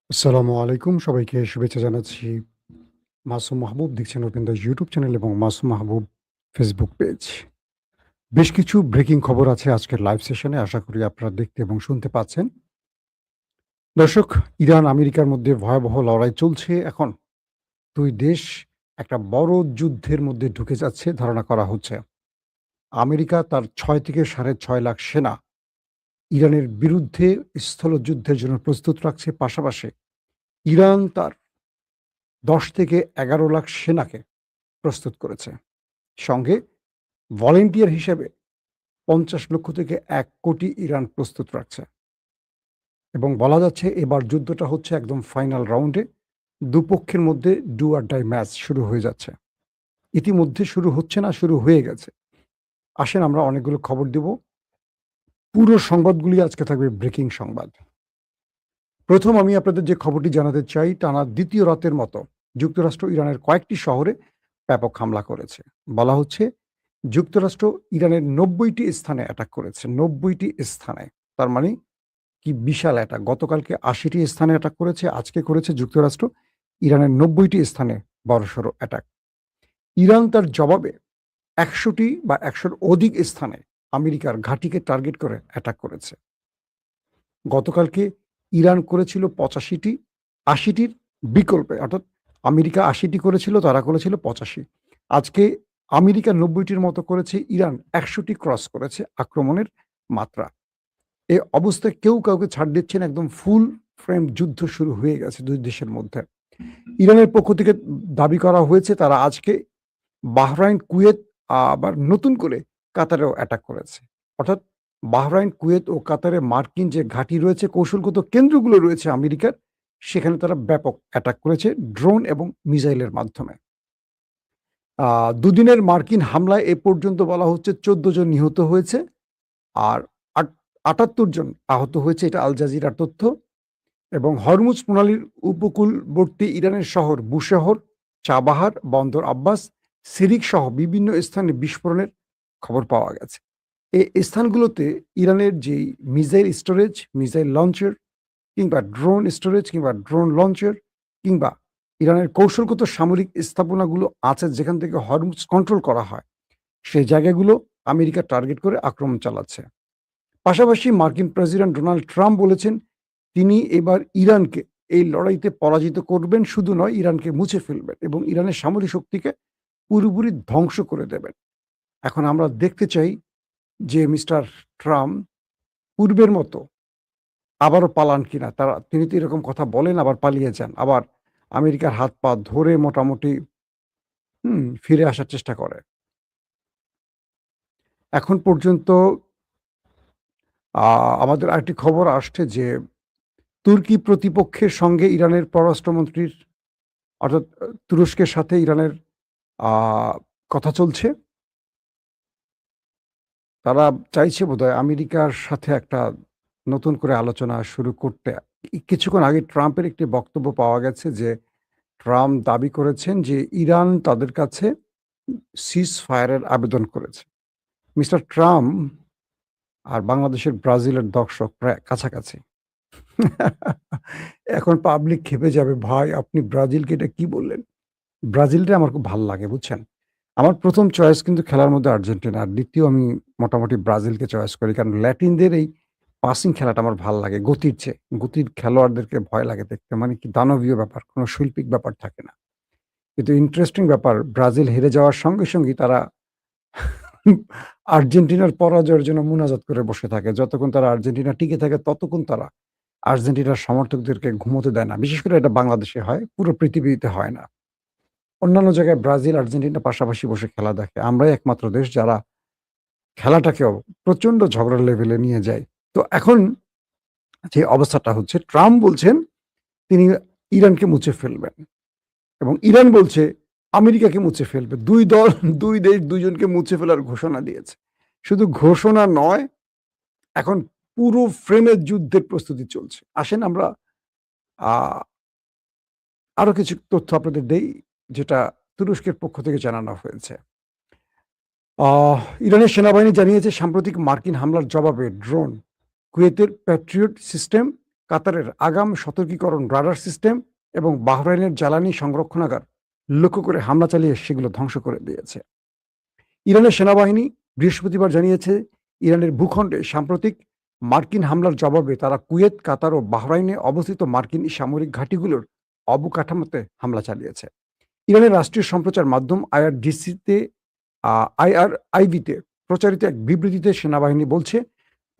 আসসালামু আলাইকুম। সবাইকে শুভেচ্ছা জানাচ্ছি। মাসুম মাহবুব দেখছেন ওপেন দ্য ইউটিউব চ্যানেল এবং মাসুম মাহবুব ফেসবুক পেজ। বেশ কিছু ব্রেকিং খবর আছে আজকের লাইভ সেশনে। আশা করি আপনারা দেখতে এবং শুনতে পাচ্ছেন। দর্শক, ইরান আমেরিকার মধ্যে ভয়াবহ লড়াই চলছে এখন। ২ দেশ একটা বড় যুদ্ধের মধ্যে ঢুকে যাচ্ছে ধারণা করা হচ্ছে। আমেরিকা তার ৬ থেকে ৬.৫ লাখ সেনা ইরানের বিরুদ্ধে স্থলযুদ্ধের জন্য প্রস্তুত রাখছে। পাশাপাশি ইরান তার ১০ থেকে ১১ লাখ সেনাকে প্রস্তুত করেছে। সঙ্গে ভলান্টিয়ার হিসেবে ৫০ লক্ষ থেকে ১ কোটি ইরান প্রস্তুত রাখছে এবং বলা যাচ্ছে এবার যুদ্ধটা হচ্ছে একদম ফাইনাল রাউন্ডে। দুপক্ষের মধ্যে ডু অর ডাই ম্যাচ শুরু হয়ে যাচ্ছে। ইতিমধ্যে শুরু হচ্ছে না, শুরু হয়ে গেছে। আসেন আমরা অনেকগুলো খবর দিব। পুরো সংবাদগুলি আজকে থাকবে ব্রেকিং সংবাদ। প্রথম আমি আপনাদের যে খবরটি জানাতে চাই, টানা দ্বিতীয় রাতের মতো যুক্তরাষ্ট্র ইরানের কয়েকটি শহরে ব্যাপক হামলা করেছে। বলা হচ্ছে যুক্তরাষ্ট্র ইরানের ৯০ টি স্থানে অ্যাটাক করেছে। ৯০ টি স্থানে। তার মানে কি বিশাল অ্যাটাক। গতকালকে ৮০ টি স্থানে অ্যাটাক করেছে, আজকে করেছে যুক্তরাষ্ট্র ইরানের ৯০ টি স্থানে বড়সড় অ্যাটাক। ইরান তার জবাবে ১০০ টি বা ১০০ র অধিক স্থানে আমেরিকার ঘাঁটিকে টার্গেট করে অ্যাটাক করেছে। গতকালকে ইরান করেছিল ৮৫ টি, ৮০ টির বিকল্পে অর্থাৎ আমেরিকা ৮০ টি করেছিল, তারা করেছিল ৮৫। আজকে আমেরিকা ৯০ টির মতো করেছে, ইরান ১০০ টি ক্রস করেছে আক্রমণের মাত্রা। এ অবস্থায় কেউ কাউকে ছাড় দিচ্ছে না, একদম ফুল ফ্রেম যুদ্ধ শুরু হয়ে গেছে ২ দেশের মধ্যে। ইরানের পক্ষ থেকে দাবি করা হয়েছে তারা আজকে বাহরাইন, কুয়েত আবার নতুন করে কাতারেও অ্যাটাক করেছে। অর্থাৎ বাহরাইন, কুয়েত ও কাতারে মার্কিন যে ঘাঁটি রয়েছে, কৌশলগত কেন্দ্রগুলো রয়েছে আমেরিকার, সেখানে তারা ব্যাপক অ্যাটাক করেছে ড্রোন এবং মিসাইলের মাধ্যমে। ২ দিনের মার্কিন হামলায় এ পর্যন্ত বলা হচ্ছে ১৪ জন নিহত হয়েছে আর ৭৮ জন আহত হয়েছে, এটা আল জাজিরার তথ্য। এবং হরমুজ প্রণালীর উপকূলবর্তী ইরানের শহর বুশেহর, চাবাহার, বন্দর আব্বাস, সিরিক সহ বিভিন্ন স্থানে বিস্ফোরণের খবর পাওয়া গেছে। এই স্থানগুলোতে ইরানের যেই মিসাইল স্টোরেজ, মিসাইল লঞ্চার কিংবা ড্রোন স্টোরেজ কিংবা ড্রোন লঞ্চার কিংবা ইরানের কৌশলগত সামরিক স্থাপনাগুলো আছে যেখান থেকে হরমুজ কন্ট্রোল করা হয়, সেই জায়গাগুলো আমেরিকা টার্গেট করে আক্রমণ চালাচ্ছে। পাশাপাশি মার্কিন প্রেসিডেন্ট ডোনাল্ড ট্রাম্প বলেছেন তিনি এবার ইরানকে এই লড়াইতে পরাজিত করবেন, শুধু নয় ইরানকে মুছে ফেলবেন এবং ইরানের সামরিক শক্তিকে পুরোপুরি ধ্বংস করে দেবেন। এখন আমরা দেখতে চাই যে মিস্টার ট্রাম্প পূর্বের মতো আবারও পালান কিনা। তিনি তো এরকম কথা বলেন আবার পালিয়ে যান। আবার আমেরিকার হাত পা ধরে মোটামুটি ফিরে আসার চেষ্টা করে। এখন পর্যন্ত আমাদের আরেকটি খবর আসছে যে তুর্কি প্রতিপক্ষের সঙ্গে ইরানের পররাষ্ট্রমন্ত্রীর অর্থাৎ তুরস্কের সাথে ইরানের আ কথা চলছে। তারা চাইছে বোধহয় আমেরিকার সাথে একটা নতুন করে আলোচনা শুরু করতে। কিছুক্ষণ আগে ট্রাম্পের একটি বক্তব্য পাওয়া গেছে যে, ট্রাম্প দাবি করেছেন যে ইরান তাদের কাছে সিজ ফায়ার এর আবেদন করেছে। মিস্টার ট্রাম্প আর বাংলাদেশের ব্রাজিলের দর্শক প্রায় কাছাকাছি। এখন পাবলিক ক্ষেপে যাবে, "ভাই আপনি ব্রাজিলকে এটা কি বললেন?" ব্রাজিলটা আমার খুব ভাল লাগে, বুঝছেন? আমার ১ম চয়েস কিন্তু খেলার মধ্যে আর্জেন্টিনা। আর ২য় আমি মোটামুটি ব্রাজিলকে চয়েস করি। কারণ ল্যাটিনদের এই পাসিং খেলাটা আমার ভাল লাগে গতির চেয়ে। গতির খেলোয়াড়দেরকে ভয় লাগে দেখতে। মানে কি দানবীয় ব্যাপার, কোন শৈল্পিক ব্যাপার থাকে না। কিন্তু ইন্টারেস্টিং ব্যাপার, ব্রাজিল হেরে যাওয়ার সঙ্গে, সঙ্গেই তারা আর্জেন্টিনার পরাজয়ের জন্য মুনাজাত করে বসে থাকে। যতক্ষণ তারা আর্জেন্টিনা টিকে থাকে ততক্ষণ তারা আর্জেন্টিনার সমর্থকদেরকে ঘুমোতে দেয় না। বিশেষ করে এটা বাংলাদেশে হয়, পুরো পৃথিবীতে হয় না। অন্যান্য জায়গায় ব্রাজিল, আর্জেন্টিনা পাশাপাশি বসে খেলা দেখে। আমরাই একমাত্র দেশ যারা খেলাটাকেও প্রচন্ড ঝগড়ার লেভেলে নিয়ে যায়। তো এখন যে অবস্থাটা হচ্ছে, ট্রাম্প বলছেন তিনি ইরানকে মুছে ফেলবেন এবং ইরান বলছে আমেরিকাকে মুছে ফেলবে। ২ দল, ২ দেশ ২ জনকে মুছে ফেলার ঘোষণা দিয়েছে। শুধু ঘোষণা নয়, এখন পুরো ফ্রেমের যুদ্ধের প্রস্তুতি চলছে। আসেন আমরা আ আরো কিছু তথ্য আপনাদের দেই, যেটা তুরস্কের পক্ষ থেকে জানানো হয়েছে। ইরানের সেনাবাহিনী জানিয়েছে সাম্প্রতিক মার্কিন হামলার জবাবে ড্রোন, কুয়েতের প্যাট্রিয়ট সিস্টেম কাতারের আগাম সতর্কীকরণ রাডার সিস্টেম এবং বাহরাইনের জ্বালানি সংরক্ষণাগার লক্ষ্য করে হামলা চালিয়ে সেগুলো ধ্বংস করে দিয়েছে। ইরানের সেনাবাহিনী বৃহস্পতিবার জানিয়েছে, ইরানের ভূখণ্ডে সাম্প্রতিক মার্কিন হামলার জবাবে তারা কুয়েত, কাতার ও বাহরাইনে অবস্থিত মার্কিন সামরিক ঘাঁটিগুলোর অবকাঠামোতে হামলা চালিয়েছে। ইরানের রাষ্ট্রীয় সম্প্রচার মাধ্যম আইআরআইভিতে প্রচারিত এক বিবৃতিতে সেনাবাহিনী বলছে,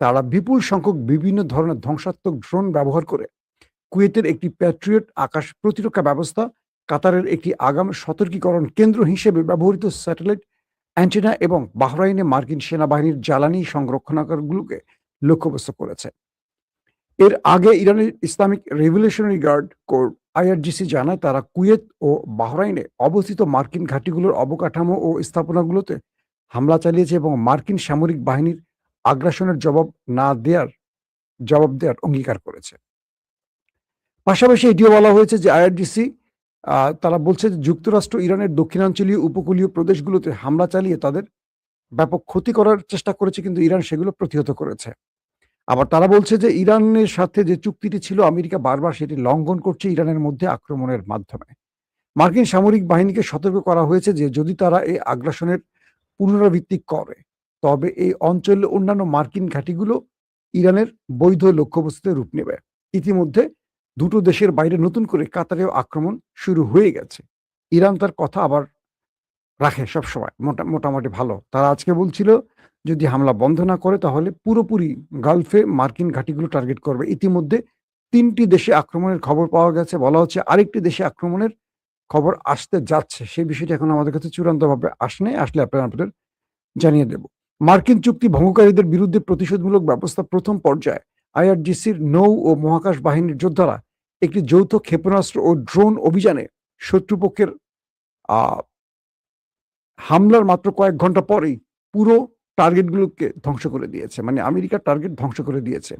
তারা বিপুল সংখ্যক বিভিন্ন ধরনের ধ্বংসাত্মক ড্রোন ব্যবহার করে কুয়েতের একটি প্যাট্রিয়ট আকাশ প্রতিরক্ষা ব্যবস্থা, কাতারের একটি আগাম সতর্কীকরণ কেন্দ্র হিসেবে ব্যবহৃত স্যাটেলাইট অ্যান্টেনা এবং বাহরাইনে মার্কিন সেনাবাহিনীর জ্বালানি সংরক্ষণাগারগুলোকে লক্ষ্যবস্তু করেছে। এর আগে ইরানের Islamic revolutionary guard corps IRGC জানায়, তারা কুয়েত ও বাহরাইনে অবস্থিত মার্কিন ঘাঁটিগুলোর অবকাঠামো ও স্থাপনাগুলোতে হামলা চালিয়েছে এবং মার্কিন সামরিক বাহিনীর আগ্রাসনের জবাব দেওয়ার অঙ্গীকার করেছে। পাশাপাশি এটিও বলা হয়েছে যে আইআরজিসি তারা বলছে যে যুক্তরাষ্ট্র ইরানের দক্ষিণাঞ্চলীয় উপকূলীয় প্রদেশগুলোতে হামলা চালিয়ে তাদের ব্যাপক ক্ষতি করার চেষ্টা করেছে, কিন্তু ইরান সেগুলো প্রতিহত করেছে। আবার তারা বলছে যে ইরানের সাথে যে চুক্তিটি ছিল, আমেরিকা বারবার সেটি লঙ্ঘন করছে ইরানের মধ্যে আক্রমণের মাধ্যমে। মার্কিন সামরিক বাহিনীকে সতর্ক করা হয়েছে যে যদি তারা এই আগ্রাসনের পুনরাবৃত্তি করে, তবে এই অঞ্চলের অন্যান্য মার্কিন ঘাঁটিগুলো ইরানের বৈধ লক্ষ্যবস্তুতে রূপ নেবে। ইতিমধ্যে দুটো দেশের বাইরে নতুন করে কাতারেও আক্রমণ শুরু হয়ে গেছে। ইরান তার কথা আবার রাখে সবসময়, মোটামুটি ভালো। তারা আজকে বলছিল, যদি হামলা বন্ধ না করে তাহলে পুরোপুরি গালফে মার্কিন ঘাঁটিগুলো টার্গেট করবে। ইতিমধ্যে ৩টি দেশে আক্রমণের খবর পাওয়া গেছে। বলা হচ্ছে আরেকটি দেশে আক্রমণের খবর আসতে যাচ্ছে। সেই বিষয়টি এখন আমাদের কাছে চূড়ান্তভাবে আসলে আপনাদের জানিয়ে দেব। মার্কিন চুক্তি ভঙ্গকারীদের বিরুদ্ধে প্রতিশোধমূলক ব্যবস্থা প্রথম পর্যায়ে আইআরজিসির নৌ ও মহাকাশ বাহিনীর যোদ্ধারা একটি যৌথ ক্ষেপণাস্ত্র ও ড্রোন অভিযানে শত্রুপক্ষের হামলার মাত্র কয়েক ঘন্টা পরেই পুরো টার্গেটগুলোকে ধ্বংস করে দিয়েছে, মানে আমেরিকার টার্গেট ধ্বংস করে দিয়েছে।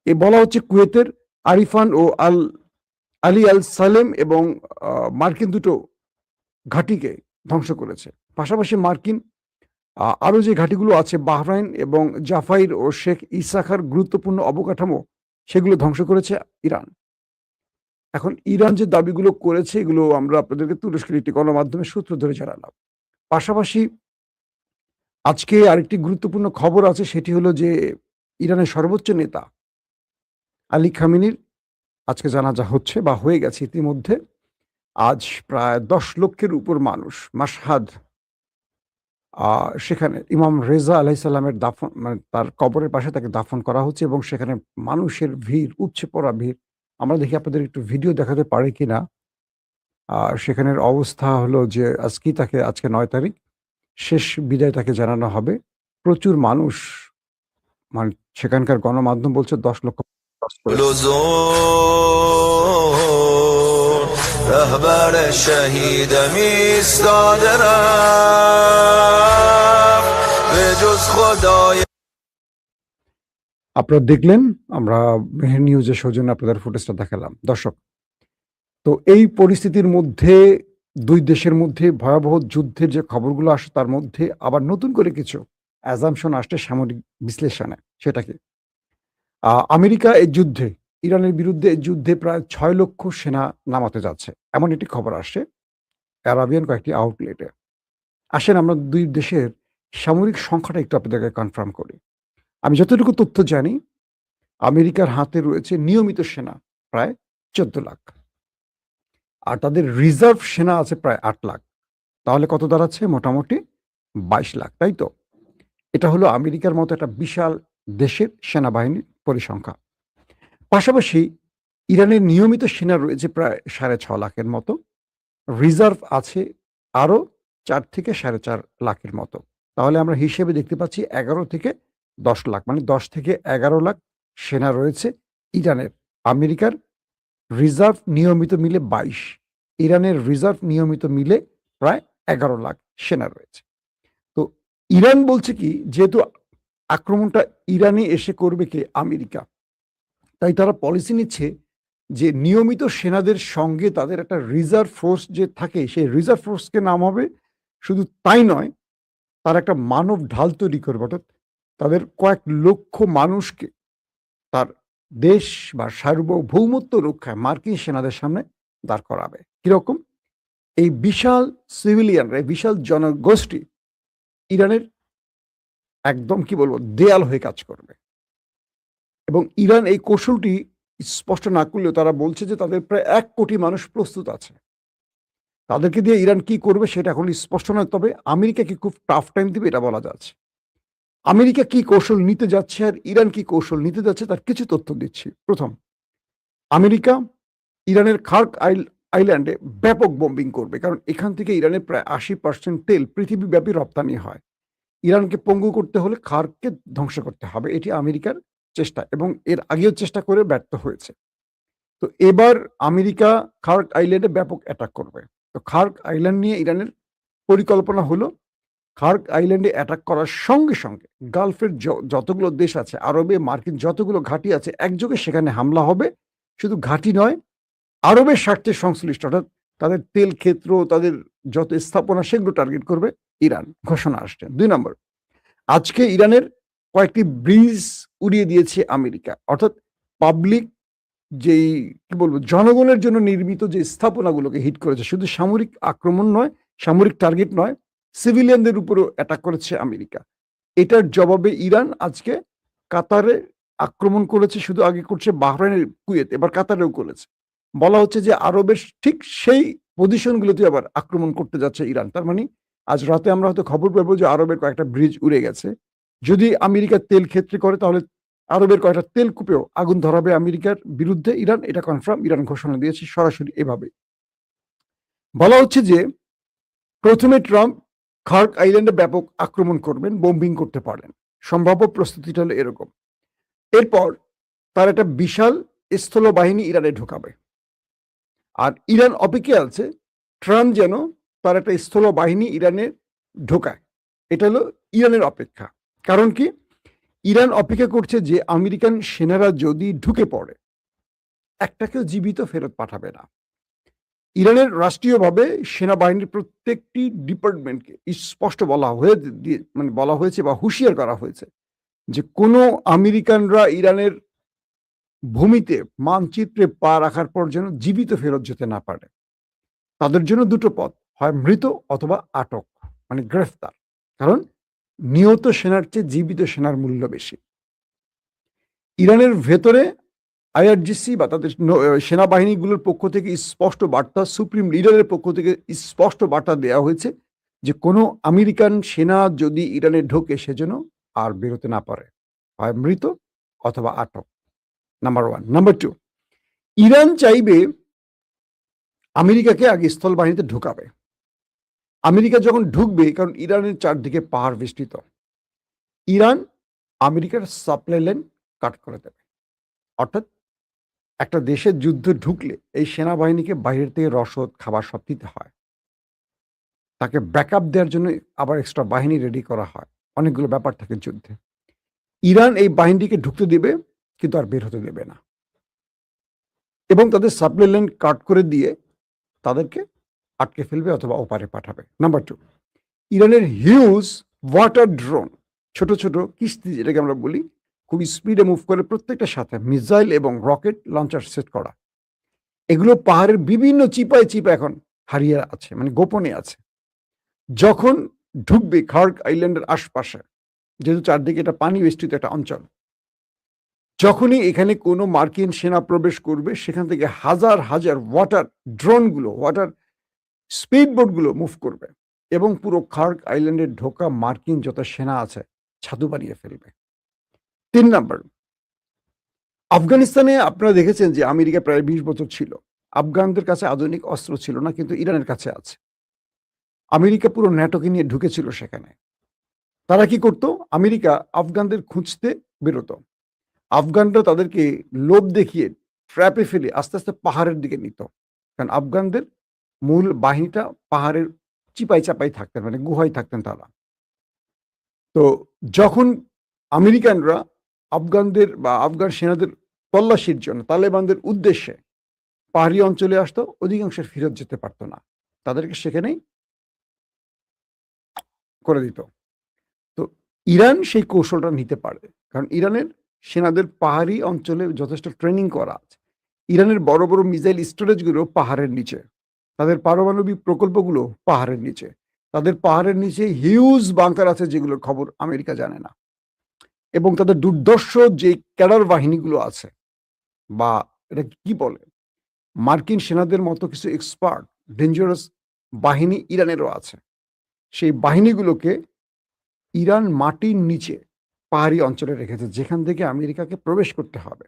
বলা হচ্ছে কুয়েতের আরিফান ও আলী আল সালেম এবং মার্কিন দুটো ঘাঁটিকে ধ্বংস করেছে। পাশাপাশি মার্কিন আরও যে ঘাঁটিগুলো আছে বাহরাইন এবং জাফাইর ও শেখ ইসাখার গুরুত্বপূর্ণ অবকাঠামো, সেগুলো ধ্বংস করেছে ইরান। এখন ইরান যে দাবিগুলো করেছে, এগুলো আমরা আপনাদেরকে তুরস্কের একটি গণমাধ্যমের সূত্র ধরে জানালাম। পাশাপাশি আজকে আরেকটি গুরুত্বপূর্ণ খবর আছে, সেটি হলো যে ইরানের সর্বোচ্চ নেতা আলী খামেনির আজকে জানাজা হচ্ছে বা হয়ে গেছে ইতিমধ্যে। আজ প্রায় 10 লক্ষের উপর মানুষ মাশহাদ, সেখানে ইমাম রেজা আলাইসাল্লামের দাফন, মানে তার কবরের পাশে তাকে দাফন করা হচ্ছে এবং সেখানে মানুষের ভিড়, উপচে পড়া ভিড়। আমরা দেখি আপনাদের একটু ভিডিও দেখাতে পারি কিনা। সেখানের অবস্থা হলো যে আজকে 9 তারিখ শেষ বিদায় তাকে জানানো হবে। প্রচুর মানুষ, মানে সেখানকার গণমাধ্যম বলছে 10 লক্ষ رهبر شهید میستاده به جز خدای। আপনারা দেখলেন, আমরা মেহের নিউজের সৌজন্যে আপনাদের ফুটেজটা দেখালাম। দর্শক, তো এই পরিস্থিতির মধ্যে দুই দেশের মধ্যে ভয়াবহ যুদ্ধের যে খবরগুলো আসে, তার মধ্যে আবার নতুন করে কিছু অ্যাজাম্পশন আসছে সামরিক বিশ্লেষণে। সেটা কি? আমেরিকা এই যুদ্ধে, ইরানের বিরুদ্ধে এই যুদ্ধে প্রায় 6 লক্ষ সেনা নামাতে যাচ্ছে, এমন একটি খবর আসছে আরাবিয়ান কয়েকটি আউটলেটে। আসেন আমরা দুই দেশের সামরিক সংখ্যাটা একটু আপনাদেরকে কনফার্ম করি। আমি যতটুকু তথ্য জানি, আমেরিকার হাতে রয়েছে নিয়মিত সেনা প্রায় 14 লাখ, আর তাদের রিজার্ভ সেনা আছে প্রায় 8 লাখ। তাহলে কত দাঁড়াচ্ছে? মোটামুটি 22 লাখ, তাই তো? এটা হলো আমেরিকার মতো একটা বিশাল দেশের সেনাবাহিনীর পরিসংখ্যা। পাশাপাশি ইরানের নিয়মিত সেনা রয়েছে প্রায় 6.5 লাখের মতো, রিজার্ভ আছে আরও 4 থেকে 4.5 লাখের মতো। তাহলে আমরা হিসেবে দেখতে পাচ্ছি 11 থেকে 10 লাখ, মানে 10 থেকে 11 লাখ সেনা রয়েছে ইরানের। আমেরিকার রিজার্ভ নিয়মিত মিলে 22, ইরানের রিজার্ভ নিয়মিত মিলে প্রায় 11 লাখ সেনা রয়েছে। তো ইরান বলছে কি, যেহেতু আক্রমণটা ইরানে এসে করবে কে? আমেরিকা। তাই তারা পলিসি নিচ্ছে যে নিয়মিত সেনাদের সঙ্গে তাদের একটা রিজার্ভ ফোর্স যে থাকে, সেই রিজার্ভ ফোর্সকে নামাবে। শুধু তাই নয়, তার একটা মানব ঢাল তৈরি করবে, অর্থাৎ তাদের কয়েক লক্ষ মানুষকে তার দেশ বা সার্বভৌমত্ব রক্ষায় মার্কিন সেনাদের সামনে দাঁড় করাবে। কিরকম? এই বিশাল সিভিলিয়ানরা, এই বিশাল জনগোষ্ঠী ইরানের একদম কি বলবো দেয়াল হয়ে কাজ করবে। এবং ইরান এই কৌশলটি স্পষ্ট না করলেও তারা বলছে যে তাদের প্রায় ১ কোটি মানুষ প্রস্তুত আছে। তাদেরকে দিয়ে ইরান কি করবে সেটা এখন স্পষ্ট নয়। তবে আমেরিকাকে খুব টাফ টাইম দিবে এটা বলা যাচ্ছে। আমেরিকা কি কৌশল নিতে যাচ্ছে আর ইরান কি কৌশল নিতে যাচ্ছে তার কিছু তথ্য দিচ্ছি। প্রথম, আমেরিকা ইরানের খার্ক আইল্যান্ডে ব্যাপক বোম্বিং করবে। কারণ এখান থেকে ইরানের প্রায় ৮০% তেল পৃথিবীব্যাপী রপ্তানি হয়। ইরানকে পঙ্গু করতে হলে খার্ককে ধ্বংস করতে হবে। এটি আমেরিকার চেষ্টা এবং এর আগেও চেষ্টা করে ব্যর্থ হয়েছে। তো এবার আমেরিকা খার্ক আইল্যান্ডে ব্যাপক অ্যাটাক করবে। তো খার্ক আইল্যান্ড নিয়ে ইরানের পরিকল্পনা হলো খার্ক আইল্যান্ডে অ্যাটাক করার সঙ্গে, সঙ্গে গালফের যতগুলো দেশ আছে, আরবে মার্কিন যতগুলো ঘাঁটি আছে একযোগে সেখানে হামলা হবে। শুধু ঘাঁটি নয়, আরবের স্বার্থে সংশ্লিষ্ট অর্থাৎ তাদের তেল ক্ষেত্র, তাদের যত স্থাপনা সেগুলো টার্গেট করবে ইরান। ঘোষণা আসছে। ২ নম্বর, আজকে ইরানের কয়েকটি ব্রিজ উড়িয়ে দিয়েছে আমেরিকা। অর্থাৎ পাবলিক যেই কি বলবো জনগণের জন্য নির্মিত যে স্থাপনাগুলোকে হিট করেছে। শুধু সামরিক আক্রমণ নয়, সামরিক টার্গেট নয়, সিভিলিয়ানদের উপরেও অ্যাটাক করেছে আমেরিকা। এটার জবাবে ইরান আজকে কাতারে আক্রমণ করেছে। শুধু আগে করছে বাহরাইনের কুয়েত, এবার কাতারেও করেছে। বলা হচ্ছে যে আরবের ঠিক সেই পজিশনগুলোতে আবার আক্রমণ করতে যাচ্ছে ইরান। তার মানে আজ রাতে আমরা হয়তো খবর পাবো যে আরবের কয়েকটা ব্রিজ উড়ে গেছে। যদি আমেরিকা তেল ক্ষেত্রে করে তাহলে আরবের কয়েকটা তেলকূপেও আগুন ধরাবে আমেরিকার বিরুদ্ধে ইরান। এটা কনফার্ম, ইরান ঘোষণা দিয়েছে সরাসরি এভাবে। বলা হচ্ছে যে প্রথমে ট্রাম্প খার্ক আইল্যান্ডে ব্যাপক আক্রমণ করবেন, বোম্বিং করতে পারেন। সম্ভাব্য প্রস্তুতিটা হলো এরকম। এরপর তার একটা বিশাল স্থলবাহিনী ইরানে ঢোকাবে। আর ইরান অপেক্ষায় আছে ট্রাম্প যেন তার একটা স্থলবাহিনী ইরানে ঢোকায়। এটা হলো ইরানের অপেক্ষা। কারণ কি? ইরান অপেক্ষা করছে যে আমেরিকান সেনারা যদি ঢুকে পড়ে, একটাকেও জীবিত ফেরত পাঠাবে না। ইরানের রাষ্ট্রীয়ভাবে সেনাবাহিনীর প্রত্যেকটি ডিপার্টমেন্টকে স্পষ্ট বলা হয়েছে বা হুঁশিয়ার করা হয়েছে যে কোনো আমেরিকানরা ইরানের ভূমিতে মানচিত্রে পা রাখার পর যেন জীবিত ফেরত যেতে না পারে। তাদের জন্য ২ টো পথ, হয় মৃত অথবা আটক, মানে গ্রেফতার। কারণ নিহত সেনার চেয়ে জীবিত সেনার মূল্য বেশি। ইরানের ভেতরে আইআরজিসি বা তাদের সেনাবাহিনীগুলোর পক্ষ থেকে স্পষ্ট বার্তা, সুপ্রিম লিডারের পক্ষ থেকে স্পষ্ট বার্তা দেওয়া হয়েছে যে কোনো আমেরিকান সেনা যদি ইরানে ঢোকে সে যেন আর বেরোতে না পারে, হয় মৃত অথবা আটক। নাম্বার 1। নাম্বার 2, ইরান চাইবে আমেরিকাকে আগে স্থলবাহিনীতে ঢুকাবে। আমেরিকা যখন ঢুকবে, কারণ ইরানের চারদিকে পাহাড় বেষ্টিত, ইরান আমেরিকার সাপ্লাই লাইন কাট করে দেবে। অর্থাৎ একটা দেশের যুদ্ধে ঢুকলে এই সেনাবাহিনীকে বাইরের থেকে রসদ, খাবার সব দিতে হয়। তাকে ব্যাকআপ দেওয়ার জন্য আবার এক্সট্রা বাহিনী রেডি করা হয়। অনেকগুলো ব্যাপার থাকে যুদ্ধে। ইরান এই বাহিনীকে ঢুকতে দেবে কিন্তু আর বের হতে দেবে না। এবং তাদের সাপ্লাই লাইন কাট করে দিয়ে তাদেরকে আটকে ফেলবে অথবা ওপারে পাঠাবে। নাম্বার 2, ইরানের হিউজ ওয়াটার ড্রোন, ছোট, ছোট কিস্তি যেটাকে আমরা বলি, খুব স্পিডে মুভ করে, প্রত্যেকটার সাথে মিসাইল এবং রকেট লঞ্চার সেট করা। এগুলো পাহাড়ের বিভিন্ন চিপায় এখন হারিয়ে আছে, মানে গোপনে আছে। যখন ঢুকবে খার্ক আইল্যান্ডের আশপাশে, যেহেতু চারদিকে এটা পানি বেষ্টিত একটা অঞ্চল, যখনই এখানে কোনো মার্কিন সেনা প্রবেশ করবে সেখান থেকে হাজার হাজার ওয়াটার ড্রোনগুলো, ওয়াটার স্পিড বোটগুলো মুভ করবে এবং পুরো খার্ক আইল্যান্ডে ঢোকা মার্কিন যত সেনা আছে ছাদু বানিয়ে ফেলবে। ৩ নাম্বার, আফগানিস্তানে আপনারা দেখেছেন যে আমেরিকা প্রায় ২০ বছর ছিল। আফগানদের কাছে আধুনিক অস্ত্র ছিল না, কিন্তু ইরানের কাছে আছে। আমেরিকা পুরো ন্যাটোকে নিয়ে ঢুকেছিল সেখানে। তারা কি করতো? আমেরিকা আফগানদের খুঁজতে বেরোতো। আফগানরা তাদেরকে লোভ দেখিয়ে ট্র্যাপে ফেলে আস্তে, আস্তে পাহাড়ের দিকে নিত। কারণ আফগানদের মূল বাহিনীটা পাহাড়ের চিপায় থাকতেন, মানে গুহায় থাকতেন তারা। তো যখন আমেরিকানরা আফগানদের বা আফগান সেনাদের তল্লাশির জন্য তালেবানদের উদ্দেশ্যে পাহাড়ি অঞ্চলে আসতো, অধিকাংশের ফেরত যেতে পারত না। তাদেরকে সেখানেই করে দিত। তো ইরান সেই কৌশলটা নিতে পারে। কারণ ইরানের সেনাদের পাহাড়ি অঞ্চলে যথেষ্ট ট্রেনিং করা আছে। ইরানের বড় বড় মিসাইল স্টোরেজগুলো পাহাড়ের নিচে, তাদের পারমাণবিক প্রকল্পগুলো পাহাড়ের নিচে, তাদের পাহাড়ের নিচে হিউজ বাংকার আছে যেগুলোর খবর আমেরিকা জানে না। এবং তাদের দুর্ধর্ষ যে ক্যাডার বাহিনীগুলো আছে, বা এটা কি বলে, মার্কিন সেনাদের মতো কিছু এক্সপার্ট ডেঞ্জারাস বাহিনী ইরানেরও আছে। সেই বাহিনীগুলোকে ইরান মাটির নিচে পাহাড়ি অঞ্চলে রেখেছে, যেখান থেকে আমেরিকাকে প্রবেশ করতে হবে।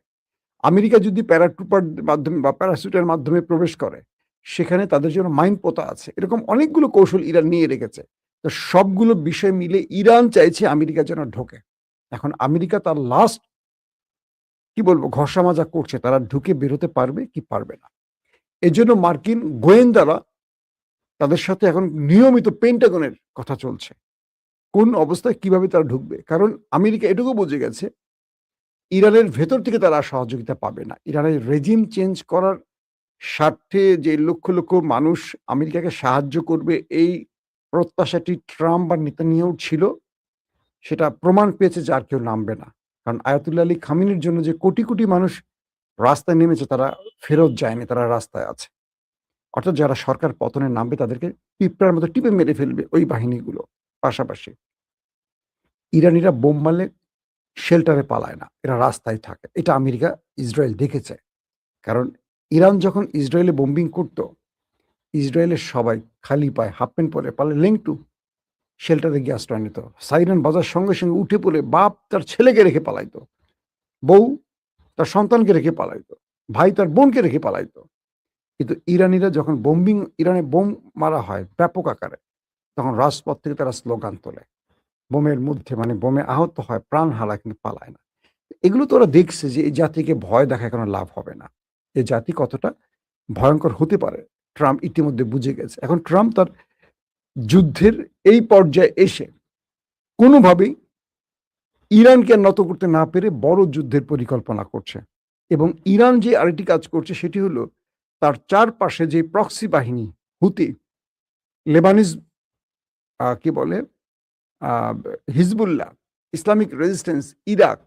আমেরিকা যদি প্যারাট্রুপার মাধ্যমে বা প্যারাসুটের মাধ্যমে প্রবেশ করে, সেখানে তাদের জন্য মাইন পোতা আছে। এরকম অনেকগুলো কৌশল ইরান নিয়ে রেখেছে। তো সবগুলো বিষয় মিলে ইরান চাইছে আমেরিকা যেন ঢোকে। এখন আমেরিকা তার লাস্ট কি বলবো ঘষা মাজা করছে, তারা ঢুকে বেরোতে পারবে কি পারবে না। এজন্য মার্কিন গোয়েন্দারা তাদের সাথে এখন নিয়মিত পেন্টাগনের কথা চলছে, কোন অবস্থায় কিভাবে তারা ঢুকবে। কারণ আমেরিকা এটুকু বুঝে গেছে ইরানের ভেতর থেকে তারা আর সহযোগিতা পাবে না। ইরানের রেজিম চেঞ্জ করার স্বার্থে যে লক্ষ লক্ষ মানুষ আমেরিকাকে সাহায্য করবে, এই প্রত্যাশাটি ট্রাম্প বা নেতানিয়াহুর ছিল, সেটা প্রমাণ পেয়েছে যে আর কেউ নামবে না। কারণ আয়াতুল্লাহ আলী খামেনির জন্য যে কোটি কোটি মানুষ রাস্তায় নেমেছে, তারা ফেরত যায়নি, তারা রাস্তায় আছে। অর্থাৎ যারা সরকার পতনে নামবে তাদেরকে পিঁপড়ার মতো টিপে মেরে ফেলবে ওই বাহিনীগুলো। পাশাপাশি ইরানিরা বোম মারলে শেল্টারে পালায় না, এরা রাস্তায় থাকে। এটা আমেরিকা ইসরায়েল দেখেছে। কারণ ইরান যখন ইসরায়েলে বোম্বিং করত, ইসরায়েলের সবাই খালি পায়ে হাফ প্যান্ট পরে পালে লেংটু শেল্টারে গিয়ে আশ্রয় নিত। সাইরেন বাজার সঙ্গে সঙ্গে উঠে পড়ে বাপ তার ছেলেকে রেখে পালাইতো, বউ তার সন্তানকে রেখে পালাইতো, ভাই তার বোনকে রেখে পালাইতো। কিন্তু ইরানিরা যখন ইরানে বোম মারা হয় ব্যাপক আকারে, তখন রাজপথ থেকে তারা স্লোগান তোলে, বোমের মধ্যে মানে বোমে আহত হয়, প্রাণ হারায়, কিন্তু পালায় না। এগুলো তো ওরা দেখছে যে এই জাতিকে ভয় দেখায় কোনো লাভ হবে না, এই জাতি কতটা ভয়ঙ্কর হতে পারে ট্রাম্প ইতিমধ্যে বুঝে গেছে। এখন ট্রাম্প তার যুদ্ধের এই পর্যায়ে এসে কোনোভাবেই ইরানকে নত করতে না পেরে বড় যুদ্ধের পরিকল্পনা করছে। এবং ইরান যে আরেকটি কাজ করছে সেটি হলো তার চারপাশে যে প্রক্সি বাহিনী হুতি, লেবানিজ কি বলে হিজবুল্লাহ, ইসলামিক রেজিস্ট্যান্স, ইরাক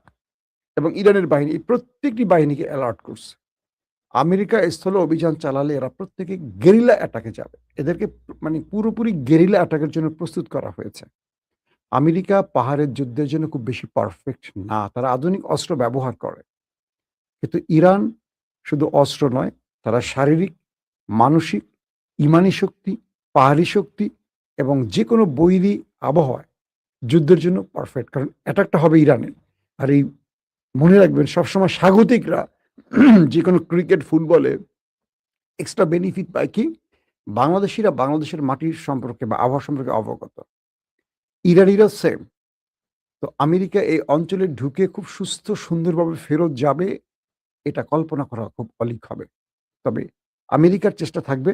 এবং ইরানের বাহিনী, এই প্রত্যেকটি বাহিনীকে অ্যালার্ট করছে। আমেরিকা স্থলে অভিযান চালালে এরা প্রত্যেকে গেরিলা অ্যাটাকে যাবে। এদেরকে মানে পুরোপুরি গেরিলা অ্যাটাকের জন্য প্রস্তুত করা হয়েছে। আমেরিকা পাহাড়ের যুদ্ধের জন্য খুব বেশি পারফেক্ট না, তারা আধুনিক অস্ত্র ব্যবহার করে। কিন্তু ইরান শুধু অস্ত্র নয়, তারা শারীরিক, মানসিক, ইমানি শক্তি, পাহাড়ি শক্তি এবং যে কোনো বৈরী আবহাওয়ায় যুদ্ধের জন্য পারফেক্ট। কারণ অ্যাটাকটা হবে ইরানে। আর এই মনে রাখবেন সবসময় স্বাগতিকরা যে কোনো ক্রিকেট, ফুটবলে এক্সট্রা বেনিফিট পায় কি? বাংলাদেশিরা বাংলাদেশের মাটির সম্পর্কে বা আবহাওয়া সম্পর্কে অবগত। ইরানিরা সেম। তো আমেরিকা এই অঞ্চলে ঢুকে খুব সুস্থ সুন্দরভাবে ফেরত যাবে, এটা কল্পনা করা খুব অলীক হবে। তবে আমেরিকার চেষ্টা থাকবে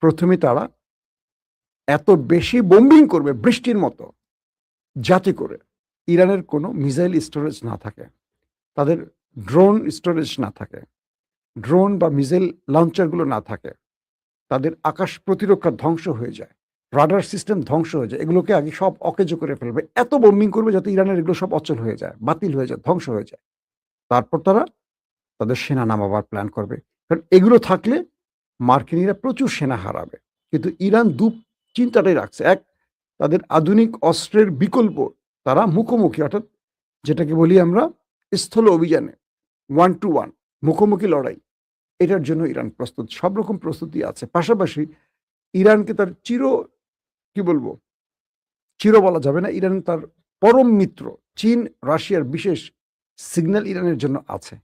প্রথমে তারা এত বেশি বোম্বিং করবে বৃষ্টির মতো, যাতে করে ইরানের কোনো মিসাইল স্টোরেজ না থাকে, তাদের ড্রোন স্টোরেজ না থাকে, ড্রোন বা মিসাইল লঞ্চারগুলো না থাকে, তাদের আকাশ প্রতিরক্ষা ধ্বংস হয়ে যায়, রাডার সিস্টেম ধ্বংস হয়ে যায়, এগুলোকে আগে সব অকেজো করে ফেলবে। এত বোম্বিং করবে যাতে ইরানের এগুলো সব অচল হয়ে যায়, বাতিল হয়ে যায়, ধ্বংস হয়ে যায়। তারপর তারা তাদের সেনা নামাবার প্ল্যান করবে। কারণ এগুলো থাকলে মার্কিনিরা প্রচুর সেনা হারাবে। কিন্তু ইরান চিন্তাটাই রাখছে। এক, তাদের আধুনিক অস্ত্রের বিকল্প তারা মুখোমুখি, অর্থাৎ যেটাকে বলি আমরা স্থল অভিযানে 1 to 1 মুখোমুখি লড়াই, এটার জন্য ইরান প্রস্তুত। সব রকম প্রস্তুতি আছে। পাশাপাশি ইরানকে তার কি বলবো, চির বলা যাবে না, ইরান তার পরম মিত্র চীন, রাশিয়ার বিশেষ সিগন্যাল ইরানের জন্য আছে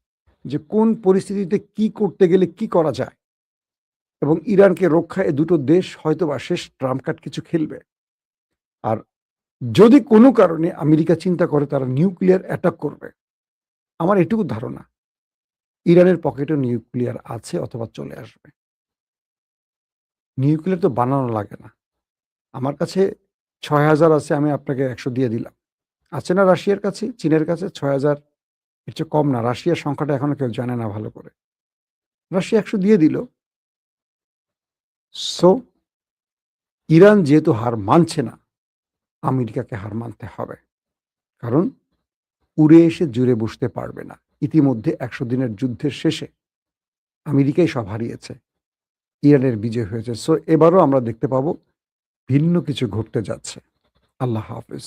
যে কোন পরিস্থিতিতে কি করতে গেলে কি করা যায়। এবং ইরানকে রক্ষায় দুটো দেশ হয়তোবা শেষ ট্রাম্প কার্ড কিছু খেলবে। আর যদি কোনো কারণে আমেরিকা চিন্তা করে তারা নিউক্লিয়ার অ্যাটাক করবে, আমার এটুকু ধারণা ইরানের পকেটে নিউক্লিয়ার আছে অথবা চলে আসবে। নিউক্লিয়ার তো বানানো লাগে না। আমার কাছে ৬,০০০ আছে, আমি আপনাকে ১০০ দিয়ে দিলাম। আছে না রাশিয়ার কাছে, চীনের কাছে ৬,০০০, এর চেয়ে কম না। রাশিয়ার সংখ্যাটা এখনো কেউ জানে না ভালো করে। রাশিয়া ১০০ দিয়ে দিল। সো ইরান যেহেতু হার মানছে না, আমেরিকাকে হার মানতে হবে। কারণ উড়ে এসে জুড়ে বসতে পারবে না। ইতিমধ্যে ১০০ দিনের যুদ্ধের শেষে আমেরিকাই সব হারিয়েছে। ইরানের বিজয় হয়েছে। সো এবারও আমরা দেখতে পাবো ভিন্ন কিছু ঘটতে যাচ্ছে। আল্লাহ হাফেজ।